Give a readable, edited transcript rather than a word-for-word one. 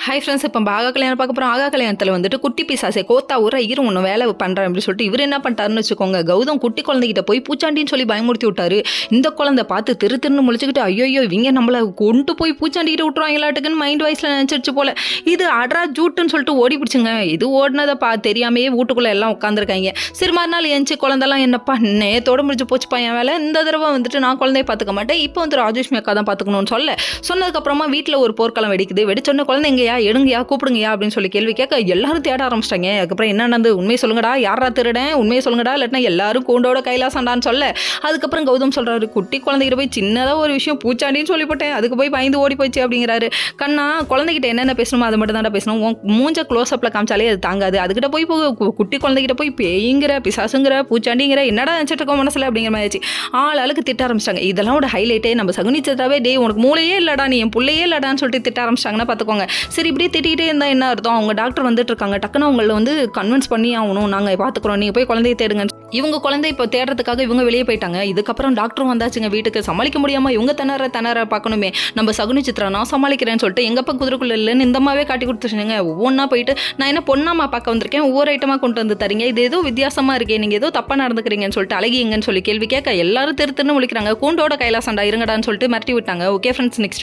Hi friends, இப்போ ஆகா கல்யாணம் பார்க்க போகிறோம். ஆகா கல்யாணத்தில் வந்துட்டு குட்டி பிசாசே கோத்தா ஊரா இரு ஒன்று வேலை பண்ணுறேன் அப்படின்னு சொல்லிட்டு இவர் என்ன பண்ணிட்டாருன்னு வச்சுக்கோங்க. கௌதம் குட்டி குழந்தைகிட்ட போய் பூச்சாண்டின்னு சொல்லி பயமுறுத்தி விட்டாரு. இந்த குழந்தை பார்த்து திருன்னு முழிச்சுக்கிட்டு ஐயோ இவங்க நம்மளை கொண்டு போய் பூச்சாண்டிக்கிட்ட விட்டுருவாங்களாட்டுக்குன்னு மைண்ட் வாய்ஸில் நினச்சிருச்சு போல. இது அட்ரா ஜூட்டுன்னு சொல்லிட்டு ஓடி பிடிச்சுங்க. இது ஓடினதை தெரியாமே வீட்டுக்குள்ளே எல்லாம் உட்காந்துருக்காங்க. சரி மறுநாள் எஞ்சி குழந்தெல்லாம் என்னப்பா நேத்தோட முடிஞ்சு போச்சுப்பா என் வேலை, இந்த தடவை வந்துட்டு நான் குழந்தைய பார்த்துக்க மாட்டேன், இப்போ வந்து ராஜேஷ்மி அக்கா தான் பார்த்துக்கணும்னு சொன்னதுக்கப்புறமா வீட்டில் ஒரு போர்க்களம் வெடிச்சொன்ன குழந்தைங்க எடுங்கயா கூப்பிடுங்கயா அப்படின்னு சொல்லி கேள்வி கேட்க எல்லாரும் தேட ஆரம்பிச்சிட்டாங்க. அதுக்கப்புறம் என்ன நடந்து உண்மையை சொல்லுங்கடா, யாரா திருடன் உண்மையை சொல்லுங்கடா, இல்லாட்டினா எல்லாரும் கூண்டோட கைலாசண்டான்னு சொல்ல அதுக்கப்புறம் கௌதம் சொல்றாரு, குட்டி குழந்தைகிட்ட போய் சின்னதாக ஒரு விஷயம் பூச்சாண்டின்னு சொல்லிவிட்டேன், அதுக்கு போய் பயந்து ஓடி போச்சு அப்படிங்கிறாரு. கண்ணா குழந்தைகிட்ட என்னென்ன பேசணுமோ அதை மட்டும் தான் பேசணும், மூஞ்ச க்ளோஸ்அப்பில் காமிச்சாலே அது தாங்காது, அதுக்கிட்ட போய் குட்டி குழந்தைகிட்ட போய் பேய்ங்கிற பிசாசுங்கிற பூச்சாண்டிங்கிற என்னடா நினச்சிட்டு இருக்கோம் மனசில் அப்படிங்கிற மாதிரி ஆளுக்கு திட்ட ஆரம்பிச்சிட்டாங்க. இதெல்லாம் ஒரு ஹைலைட்டே. நம்ம சகுனிச்சதாவே டே உனக்கு மூளையே இல்லடா, நீ என் பிள்ளையே இல்லடான்னு சொல்லிட்டு திட்ட ஆரம்பிச்சிட்டாங்கன்னா பார்த்துக்கோங்க. சரி இப்படியே திட்டிகிட்டே இருந்தால் என்ன அர்த்தம், அவங்க டாக்டர் வந்துட்டு இருக்காங்க, டக்குன்னு அவங்கள வந்து கன்வின்ஸ் பண்ணி ஆகணும், நாங்கள் பார்த்துக்குறோம், நீங்கள் போய் குழந்தைய தேடுங்க. இவங்க குழந்தை இப்போ தேடுறதுக்காக இவங்க வெளியே போயிட்டாங்க. இதுக்கப்புறம் டாக்டரும் வந்தாச்சுங்க வீட்டுக்கு. சமாளிக்க முடியாமல் இவங்க திணற பார்க்கணுமே, நம்ம சகுனி சித்ரா நான் சமாளிக்கிறேன்னு சொல்லிட்டு எங்கப்பா குதிரைக்குள்ள இல்லைன்னு இந்தமாவே காட்டி கொடுத்துருச்சுங்க. ஒவ்வொன்றா போயிட்டு நான் என்ன பொண்ணாமா பார்க்க வந்திருக்கேன், ஒவ்வொரு ஐட்டமாக கொண்டு வந்து தரீங்க, இது ஏதோ வித்தியாசமாக இருக்கே, நீங்கள் ஏதோ தப்பாக நடந்துக்கிறீங்கன்னு சொல்லிட்டு அழகிங்கன்னு சொல்லி கேள்வி கேட்க எல்லாரும் திருன்னு முழிக்கிறாங்க. கூண்டோட கைலாசண்டா இருங்கடான்னு சொல்லிட்டு மிரட்டி விட்டாங்க. Okay friends, next